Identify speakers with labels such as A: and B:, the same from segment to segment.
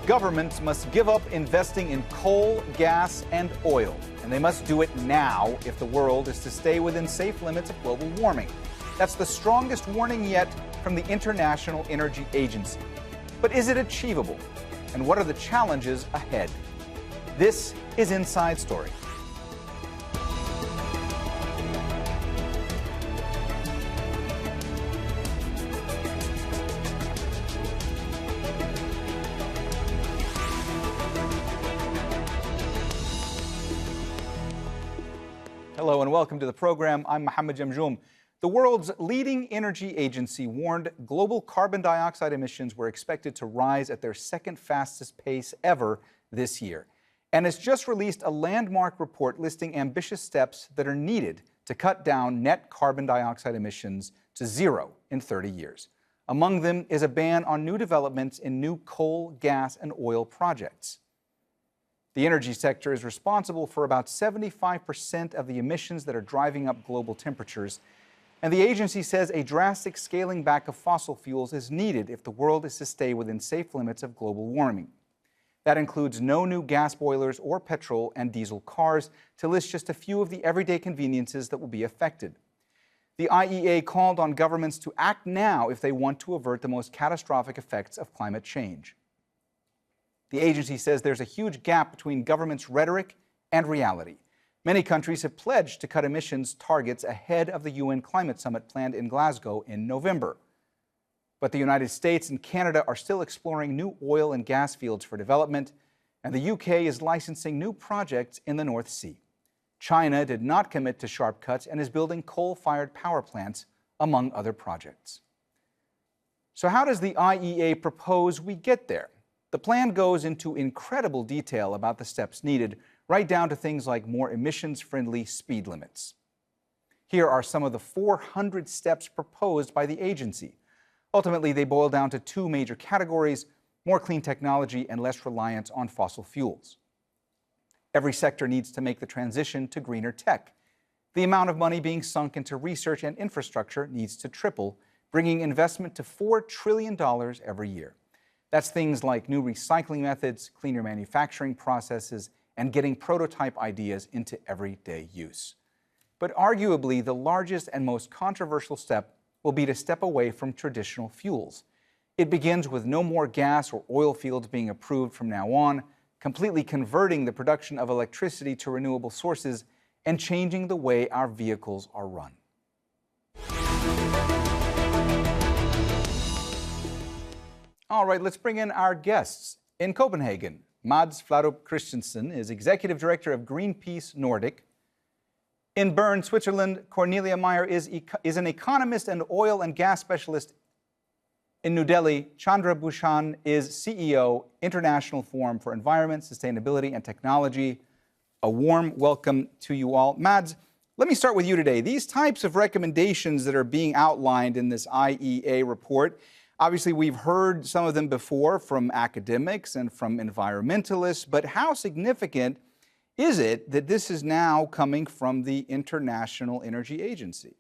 A: Governments must give up investing in coal, gas, and oil, and they must do it now if the world is to stay within safe limits of global warming. That's the strongest warning yet from the International Energy Agency. But is it achievable? And what are the challenges ahead? This is Inside Story. Hello and welcome to the program. I'm Mohammed Jamjoom. The world's leading energy agency warned global carbon dioxide emissions were expected to rise at their second fastest pace ever this year, and has just released a landmark report listing ambitious steps that are needed to cut down net carbon dioxide emissions to zero in 30 years. Among them is a ban on new developments in new coal, gas, and oil projects. The energy sector is responsible for about 75% of the emissions that are driving up global temperatures. And the agency says a drastic scaling back of fossil fuels is needed if the world is to stay within safe limits of global warming. That includes no new gas boilers or petrol and diesel cars, to list just a few of the everyday conveniences that will be affected. The IEA called on governments to act now if they want to avert the most catastrophic effects of climate change. The agency says there's a huge gap between government's rhetoric and reality. Many countries have pledged to cut emissions targets ahead of the UN climate summit planned in Glasgow in November. But the United States and Canada are still exploring new oil and gas fields for development, and the UK is licensing new projects in the North Sea. China did not commit to sharp cuts and is building coal-fired power plants, among other projects. So how does the IEA propose we get there? The plan goes into incredible detail about the steps needed, right down to things like more emissions-friendly speed limits. Here are some of the 400 steps proposed by the agency. Ultimately, they boil down to two major categories: more clean technology and less reliance on fossil fuels. Every sector needs to make the transition to greener tech. The amount of money being sunk into research and infrastructure needs to triple, bringing investment to $4 trillion every year. That's things like new recycling methods, cleaner manufacturing processes, and getting prototype ideas into everyday use. But arguably, the largest and most controversial step will be to step away from traditional fuels. It begins with no more gas or oil fields being approved from now on, completely converting the production of electricity to renewable sources, and changing the way our vehicles are run. All right, let's bring in our guests. In Copenhagen, Mads Flarup Christensen is Executive Director of Greenpeace Nordic. In Bern, Switzerland, Cornelia Meyer is an economist and oil and gas specialist. In New Delhi, Chandra Bhushan is CEO, International Forum for Environment, Sustainability and Technology. A warm welcome to you all. Mads, let me start with you today. These types of recommendations that are being outlined in this IEA report, obviously, we've heard some of them before from academics and from environmentalists, but how significant is it that this is now coming from the International Energy Agency?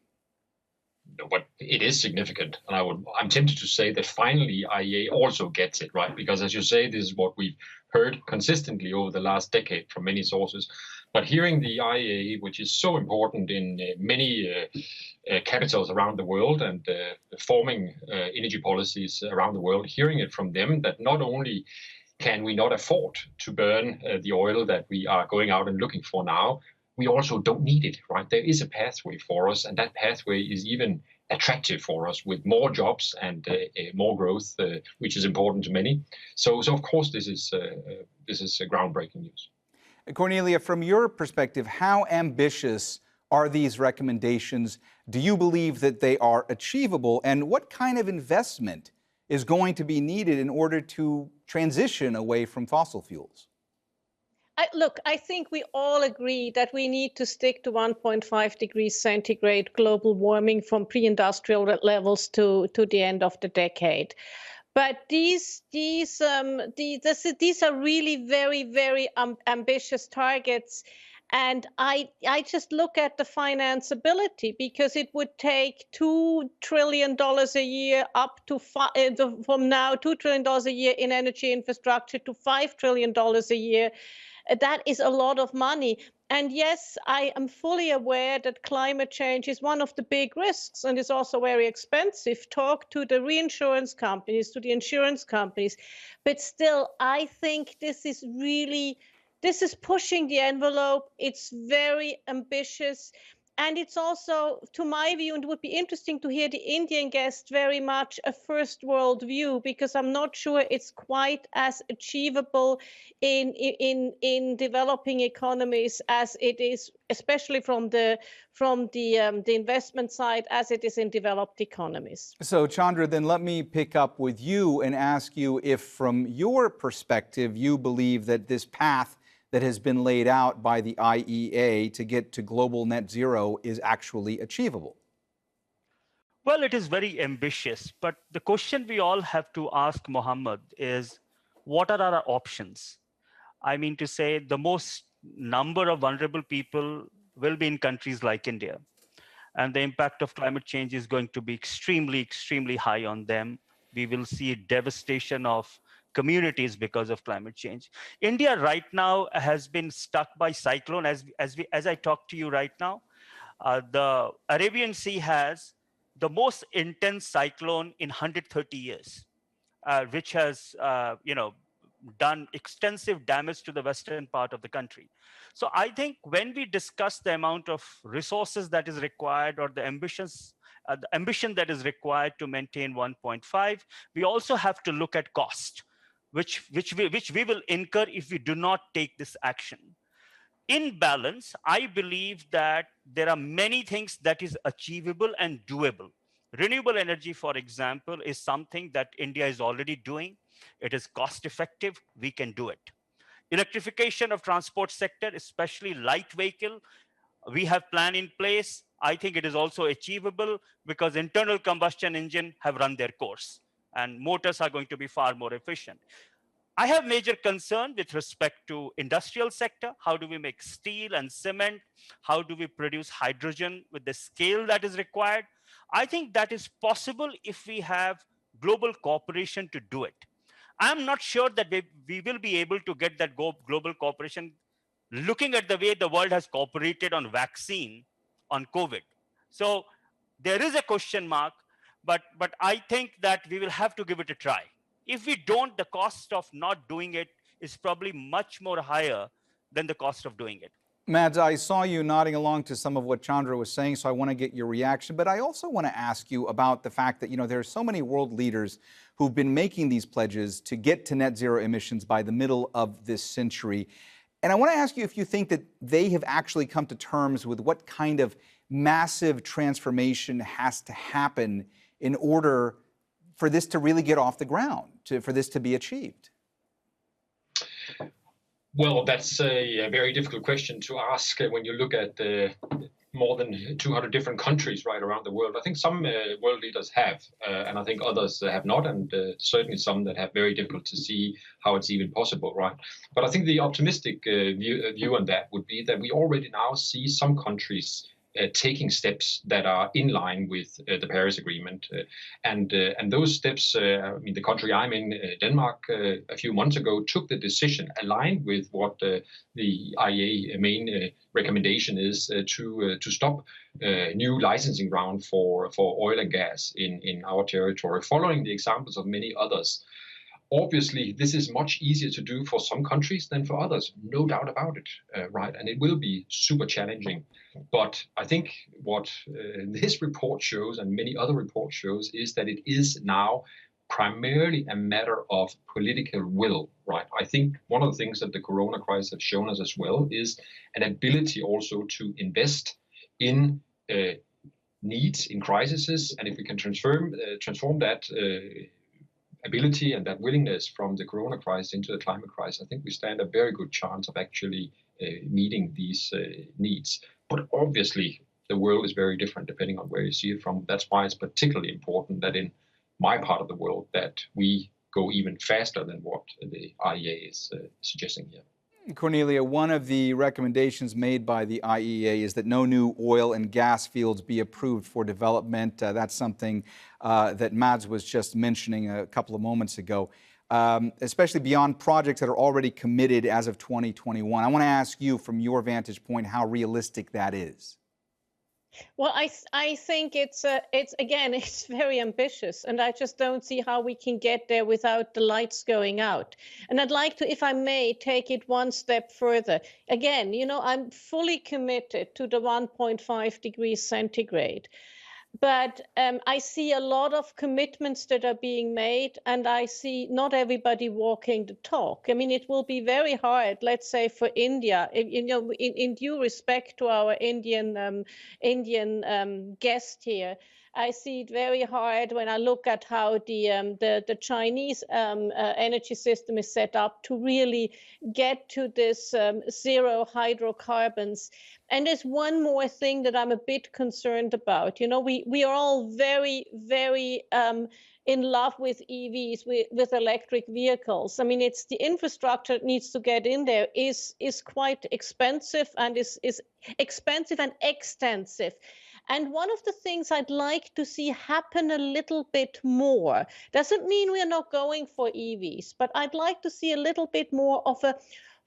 B: But it is significant, and I'm tempted to say that finally IEA also gets it right, because as you say, this is what we've heard consistently over the last decade from many sources. But hearing the IEA, which is so important in many capitals around the world and forming energy policies around the world, hearing it from them that not only can we not afford to burn the oil that we are going out and looking for now, we also don't need it, right? There is a pathway for us, and that pathway is even attractive for us with more jobs and more growth, which is important to many. So of course, this is groundbreaking news.
A: Cornelia, from your perspective, how ambitious are these recommendations? Do you believe that they are achievable? And what kind of investment is going to be needed in order to transition away from fossil fuels?
C: Look, I think we all agree that we need to stick to 1.5 degrees centigrade global warming from pre-industrial levels to the end of the decade. But these are really very, very ambitious targets. And I just look at the financeability, because it would take $2 trillion a year up to from now, $2 trillion a year in energy infrastructure to $5 trillion a year. That is a lot of money. And yes, I am fully aware that climate change is one of the big risks and is also very expensive. Talk to the reinsurance companies, to the insurance companies. But still, I think this is pushing the envelope. It's very ambitious. And it's also, to my view, and it would be interesting to hear the Indian guest, very much a first world view, because I'm not sure it's quite as achievable in developing economies as it is, especially from the investment side, as it is in developed economies.
A: So, Chandra, then let me pick up with you and ask you if, from your perspective, you believe that this path that has been laid out by the IEA to get to global net zero is actually achievable.
D: Well, it is very ambitious, but the question we all have to ask, Mohammed, is what are our options? I mean to say, the most number of vulnerable people will be in countries like India, and the impact of climate change is going to be extremely, extremely high on them. We will see devastation of communities because of climate change. India right now has been stuck by cyclone. As I talk to you right now, the Arabian Sea has the most intense cyclone in 130 years, which has done extensive damage to the western part of the country. So I think when we discuss the amount of resources that is required, or the ambition that is required to maintain 1.5, we also have to look at cost, which we will incur if we do not take this action. In balance, I believe that there are many things that is achievable and doable. Renewable energy, for example, is something that India is already doing. It is cost effective. We can do it. Electrification of transport sector, especially light vehicle, we have plan in place. I think it is also achievable because internal combustion engine have run their course and motors are going to be far more efficient. I have major concern with respect to industrial sector. How do we make steel and cement? How do we produce hydrogen with the scale that is required? I think that is possible if we have global cooperation to do it. I'm not sure that we will be able to get that global cooperation looking at the way the world has cooperated on vaccine on COVID. So there is a question mark, but I think that we will have to give it a try. If we don't, the cost of not doing it is probably much more higher than the cost of doing it.
A: Mads, I saw you nodding along to some of what Chandra was saying, so I want to get your reaction. But I also want to ask you about the fact that, there are so many world leaders who've been making these pledges to get to net zero emissions by the middle of this century. And I want to ask you if you think that they have actually come to terms with what kind of massive transformation has to happen in order for this to really get off the ground, for this to be achieved?
B: Well, that's a very difficult question to ask when you look at more than 200 different countries right around the world. I think some world leaders have, and I think others have not, and certainly some that have very difficult to see how it's even possible, right? But I think the optimistic view on that would be that we already now see some countries taking steps that are in line with the Paris Agreement. And those steps, the country I'm in, Denmark, a few months ago, took the decision aligned with what the IEA main recommendation is to stop new licensing round for oil and gas in our territory, following the examples of many others. Obviously, this is much easier to do for some countries than for others, no doubt about it, right? And it will be super challenging. But I think what this report shows and many other reports shows is that it is now primarily a matter of political will, right? I think one of the things that the corona crisis has shown us as well is an ability also to invest in needs in crises. And if we can transform that ability and that willingness from the corona crisis into the climate crisis, I think we stand a very good chance of actually meeting these needs. But obviously, the world is very different depending on where you see it from. That's why it's particularly important that in my part of the world that we go even faster than what the IEA is suggesting here.
A: Cornelia, one of the recommendations made by the IEA is that no new oil and gas fields be approved for development. That's something that Mads was just mentioning a couple of moments ago, especially beyond projects that are already committed as of 2021. I want to ask you, from your vantage point, how realistic that is.
C: Well, I think it's again, it's very ambitious, and I just don't see how we can get there without the lights going out. And I'd like to, if I may, take it one step further. Again, I'm fully committed to the 1.5 degrees centigrade. But I see a lot of commitments that are being made, and I see not everybody walking the talk. I mean, it will be very hard, let's say, for India, in due respect to our Indian guest here. I see it very hard when I look at how the Chinese energy system is set up to really get to this zero hydrocarbons. And there's one more thing that I'm a bit concerned about. We are all very, very in love with EVs, with electric vehicles. I mean, it's the infrastructure that needs to get in there is quite expensive and is expensive and extensive. And one of the things I'd like to see happen a little bit more, doesn't mean we're not going for EVs, but I'd like to see a little bit more of a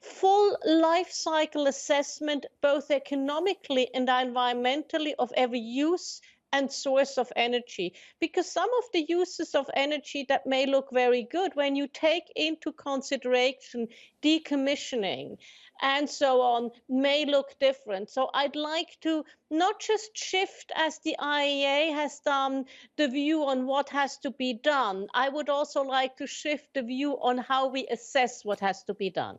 C: full life cycle assessment, both economically and environmentally, of every use and source of energy. Because some of the uses of energy that may look very good, when you take into consideration decommissioning and so on, may look different. So I'd like to not just shift, as the IEA has done, the view on what has to be done. I would also like to shift the view on how we assess what has to be done.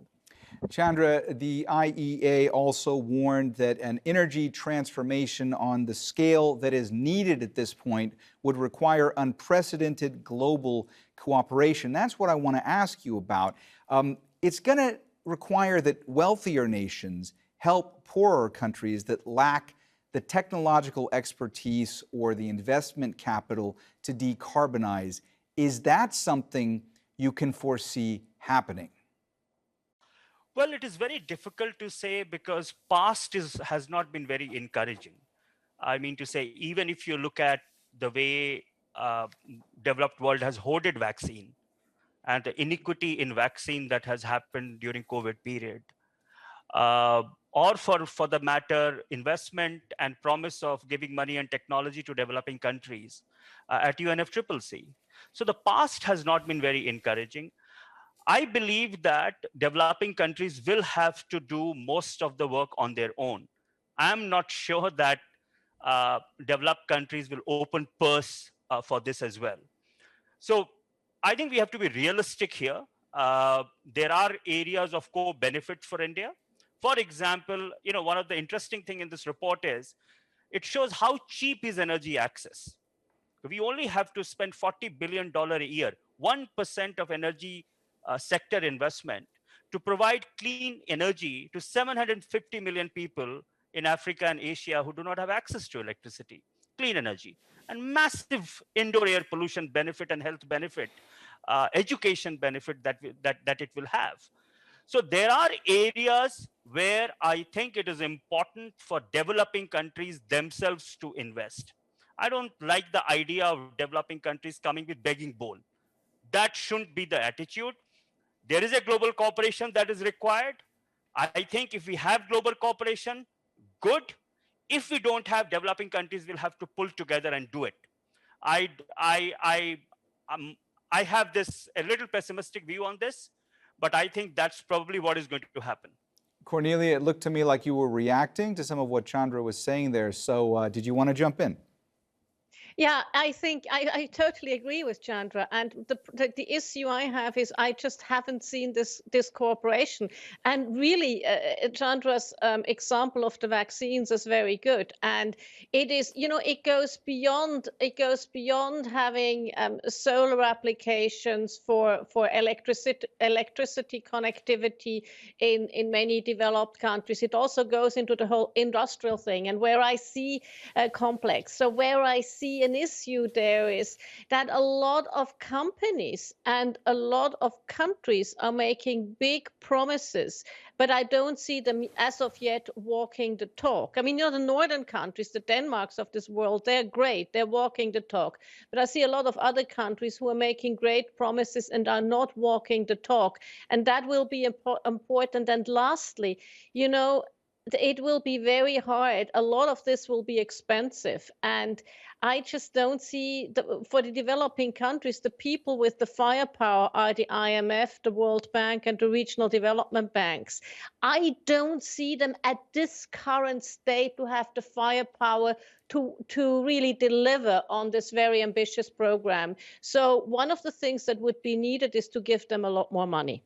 A: Chandra, the IEA also warned that an energy transformation on the scale that is needed at this point would require unprecedented global cooperation. That's what I want to ask you about. It's going to require that wealthier nations help poorer countries that lack the technological expertise or the investment capital to decarbonize. Is that something you can foresee happening?
D: Well, it is very difficult to say because past has not been very encouraging. I mean to say, even if you look at the way developed world has hoarded vaccine and the inequity in vaccine that has happened during COVID period, or for the matter, investment and promise of giving money and technology to developing countries at UNFCCC. So the past has not been very encouraging. I believe that developing countries will have to do most of the work on their own. I'm not sure that developed countries will open purse for this as well. So I think we have to be realistic here. There are areas of co-benefit for India. For example, one of the interesting things in this report is it shows how cheap is energy access. We only have to spend $40 billion a year, 1% of energy sector investment, to provide clean energy to 750 million people in Africa and Asia who do not have access to electricity, clean energy, and massive indoor air pollution benefit and health benefit, education benefit that it will have. So there are areas where I think it is important for developing countries themselves to invest. I don't like the idea of developing countries coming with begging bowl. That shouldn't be the attitude. There is a global cooperation that is required. I think if we have global cooperation, good. If we don't have, developing countries will have to pull together and do it. I have this a little pessimistic view on this, but I think that's probably what is going to happen.
A: Cornelia, it looked to me like you were reacting to some of what Chandra was saying there. So did you want to jump in?
C: Yeah, I think I totally agree with Chandra. And the issue I have is I just haven't seen this cooperation. And really, Chandra's example of the vaccines is very good. And it is, it goes beyond having solar applications for electricity connectivity in many developed countries. It also goes into the whole industrial thing, and where I see complex. So where I see an issue there is that a lot of companies and a lot of countries are making big promises, but I don't see them as of yet walking the talk. I mean, the northern countries, the Denmarks of this world, they're great. They're walking the talk. But I see a lot of other countries who are making great promises and are not walking the talk. And that will be important. And lastly, it will be very hard. A lot of this will be expensive. And I just don't see, for the developing countries, the people with the firepower are the IMF, the World Bank, and the regional development banks. I don't see them at this current state to have the firepower to really deliver on this very ambitious program. So one of the things that would be needed is to give them a lot more money.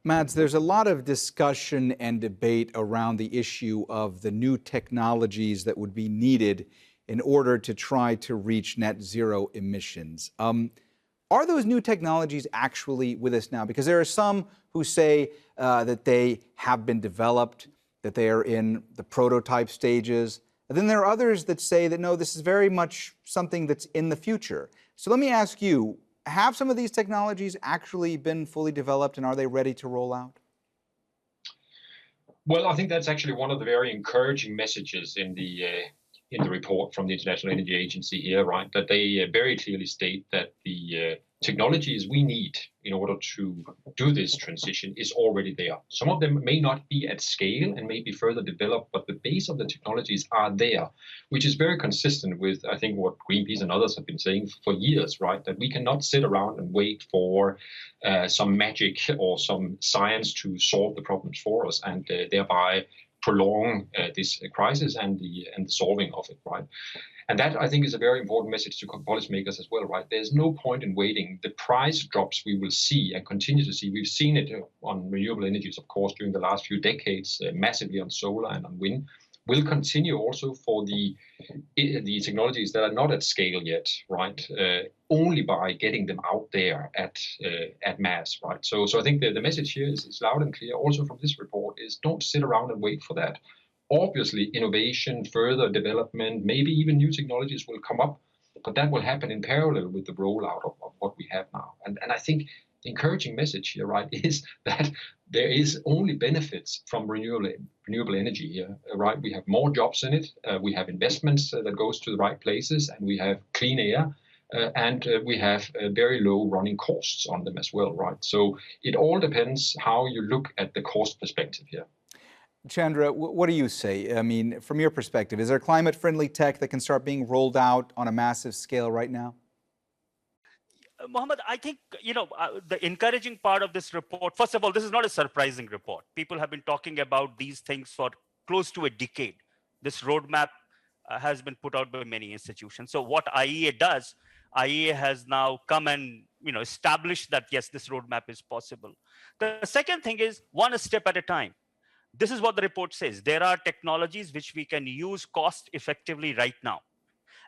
A: Mads, there's a lot of discussion and debate around the issue of the new technologies that would be needed in order to try to reach net zero emissions. Are those new technologies actually with us now? Because there are some who say that they have been developed, that they are in the prototype stages. And then there are others that say that, no, this is very much something that's in the future. So let me ask you, have some of these technologies actually been fully developed, and are they ready to roll out?
B: Well, I think that's actually one of the very encouraging messages in the report from the International Energy Agency here, right? That they very clearly state that the technologies we need in order to do this transition is already there. Some of them may not be at scale and may be further developed, but the base of the technologies are there, which is very consistent with, I think, what Greenpeace and others have been saying for years, right? That we cannot sit around and wait for some magic or some science to solve the problems for us and thereby prolong this crisis and the solving of it, right? And that, I think, is a very important message to policymakers as well, right? There's no point in waiting. The price drops we will see and continue to see, we've seen it on renewable energies, of course, during the last few decades, massively on solar and on wind, will continue also for the technologies that are not at scale yet, right? Only by getting them out there at mass, right? So I think the message here is loud and clear, also from this report, is don't sit around and wait for that. Obviously, innovation, further development, maybe even new technologies will come up, but that will happen in parallel with the rollout of what we have now. And I think the encouraging message here, right, is that there is only benefits from renewable energy here, right? We have more jobs in it, we have investments that goes to the right places, and we have clean air, and we have very low running costs on them as well, right? So it all depends how you look at the cost perspective here.
A: Chandra, what do you say? I mean, from your perspective, is there climate-friendly tech that can start being rolled out on a massive scale right now?
D: Mohammed, I think, the encouraging part of this report, first of all, this is not a surprising report. People have been talking about these things for close to a decade. This roadmap has been put out by many institutions. So what IEA does, IEA has now come and established that, yes, this roadmap is possible. The second thing is one step at a time. This is what the report says. There are technologies which we can use cost effectively right now.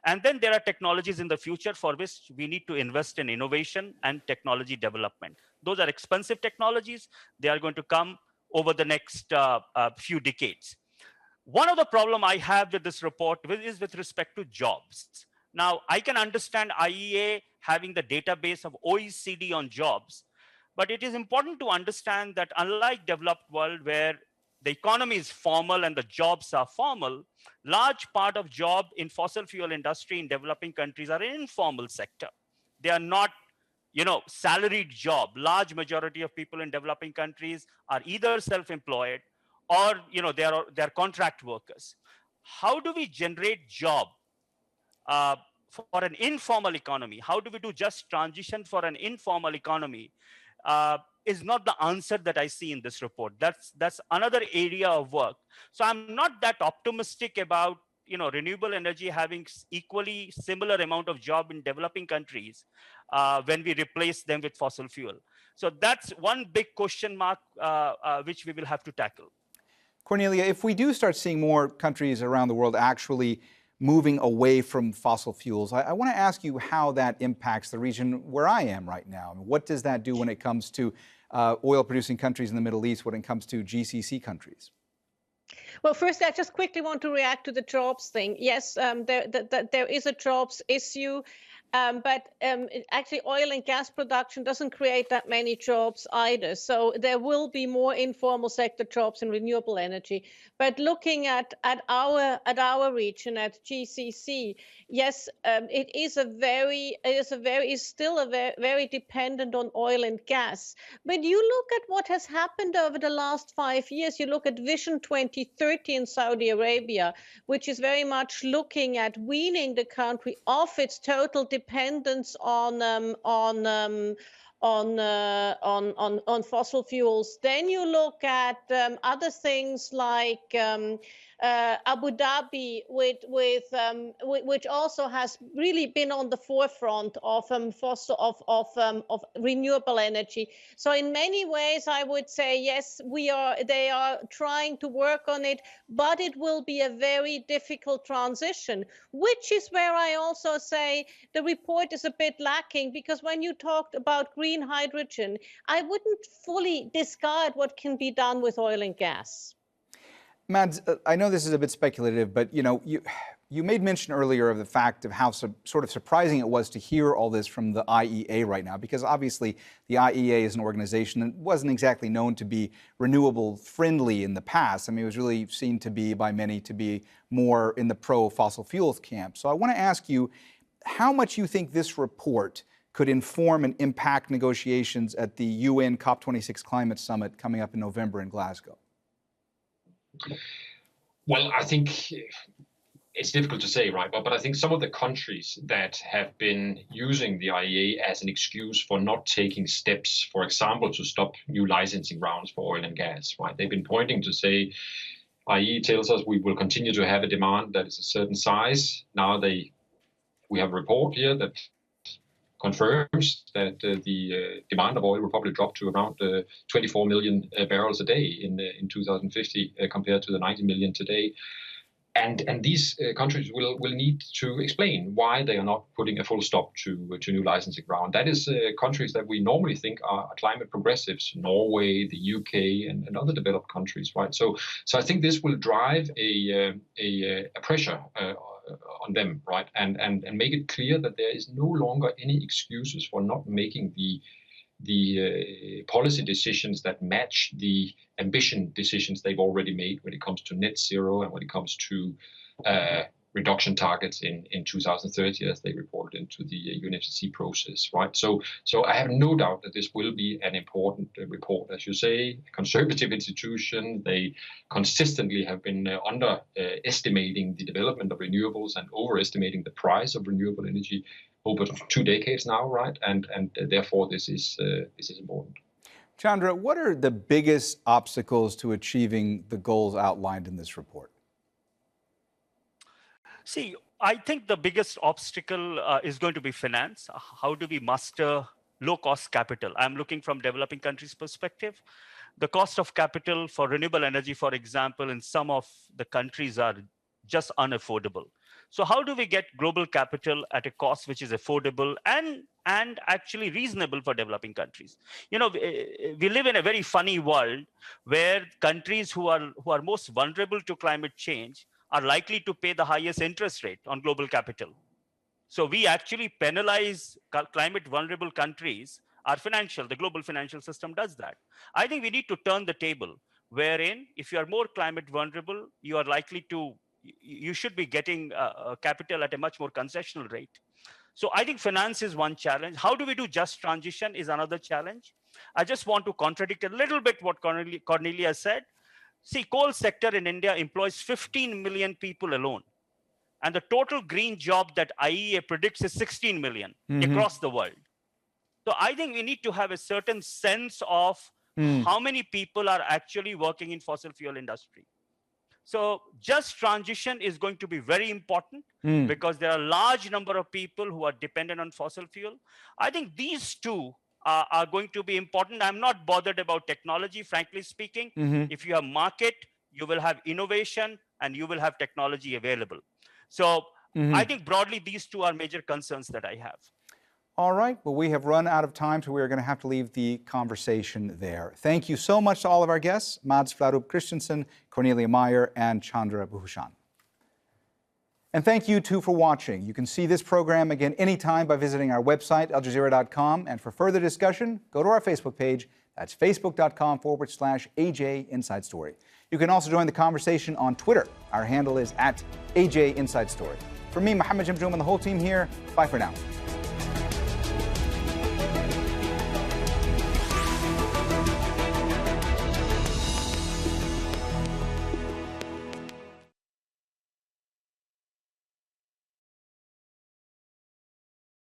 D: And then there are technologies in the future for which we need to invest in innovation and technology development. Those are expensive technologies. They are going to come over the next few decades. One of the problems I have with this report is with respect to jobs. Now, I can understand IEA having the database of OECD on jobs, but it is important to understand that unlike developed world where the economy is formal and the jobs are formal, large part of job in fossil fuel industry in developing countries are in informal sector. They are not, salaried job. Large majority of people in developing countries are either self-employed or, they're contract workers. How do we generate job for an informal economy? How do we do just transition for an informal economy? Is not the answer that I see in this report. That's another area of work. So I'm not that optimistic about renewable energy having equally similar amount of job in developing countries when we replace them with fossil fuel. So that's one big question mark which we will have to tackle.
A: Cornelia, if we do start seeing more countries around the world actually moving away from fossil fuels, I want to ask you how that impacts the region where I am right now. What does that do when it comes to oil-producing countries in the Middle East, when it comes to GCC countries?
C: Well, first, I just quickly want to react to the jobs thing. Yes, there is a jobs issue. Actually, oil and gas production doesn't create that many jobs either. So there will be more informal sector jobs in renewable energy. But looking at our region, at GCC, yes, it is still very dependent on oil and gas. But you look at what has happened over the last 5 years. You look at Vision 2030 in Saudi Arabia, which is very much looking at weaning the country off its total dependence on fossil fuels. Then you look at other things like Abu Dhabi, which also has really been on the forefront of renewable energy. So in many ways, I would say yes, they are trying to work on it, but it will be a very difficult transition, which is where I also say the report is a bit lacking, because when you talked about green hydrogen, I wouldn't fully discard what can be done with oil and gas.
A: Mads, I know this is a bit speculative, but you made mention earlier of the fact of how sort of surprising it was to hear all this from the IEA right now, because obviously the IEA is an organization that wasn't exactly known to be renewable friendly in the past. I mean, it was really seen to be by many to be more in the pro-fossil fuels camp. So I want to ask you how much you think this report could inform and impact negotiations at the UN COP26 climate summit coming up in November in Glasgow.
B: Well, I think it's difficult to say, right? But I think some of the countries that have been using the IEA as an excuse for not taking steps, for example, to stop new licensing rounds for oil and gas, right? They've been pointing to say, IEA tells us we will continue to have a demand that is a certain size. Now we have a report here that confirms that the demand of oil will probably drop to around 24 million barrels a day in 2050 compared to the 90 million today. And these countries will need to explain why they are not putting a full stop to new licensing round. That is countries that we normally think are climate progressives, Norway, the UK, and other developed countries, right? So I think this will drive a pressure on them, right? And make it clear that there is no longer any excuses for not making the policy decisions that match the ambition decisions they've already made when it comes to net zero and when it comes to reduction targets in 2030, as they reported into the UNFCCC process, right? So I have no doubt that this will be an important report. As you say, conservative institution, they consistently have been underestimating the development of renewables and overestimating the price of renewable energy over 2 decades now, right? And therefore this is important.
A: Chandra, what are the biggest obstacles to achieving the goals outlined in this report?
D: See, I think the biggest obstacle is going to be finance. How do we muster low-cost capital? I'm looking from developing countries' perspective. The cost of capital for renewable energy, for example, in some of the countries are just unaffordable. So how do we get global capital at a cost which is affordable and actually reasonable for developing countries? You know, we live in a very funny world where countries who are most vulnerable to climate change are likely to pay the highest interest rate on global capital. So we actually penalize climate vulnerable countries. The global financial system does that. I think we need to turn the table, wherein if you are more climate vulnerable, you should be getting capital at a much more concessional rate. So I think finance is one challenge. How do we do just transition is another challenge. I just want to contradict a little bit what Cornelia said. See, coal sector in India employs 15 million people alone. And the total green job that IEA predicts is 16 million across the world. So I think we need to have a certain sense of how many people are actually working in fossil fuel industry. So just transition is going to be very important because there are a large number of people who are dependent on fossil fuel. I think these two are going to be important. I'm not bothered about technology, frankly speaking. If you have market, you will have innovation and you will have technology available. So I think broadly, these two are major concerns that I have.
A: All right, well, we have run out of time, so we are going to have to leave the conversation there. Thank you so much to all of our guests, Mads Flarup Christensen, Cornelia Meyer, and Chandra Bhushan. And thank you, too, for watching. You can see this program again anytime by visiting our website, aljazeera.com. And for further discussion, go to our Facebook page. That's facebook.com/AJ Inside Story. You can also join the conversation on Twitter. Our handle is @AJ Inside Story. For me, Mohammed Jamjoom, and the whole team here, bye for now.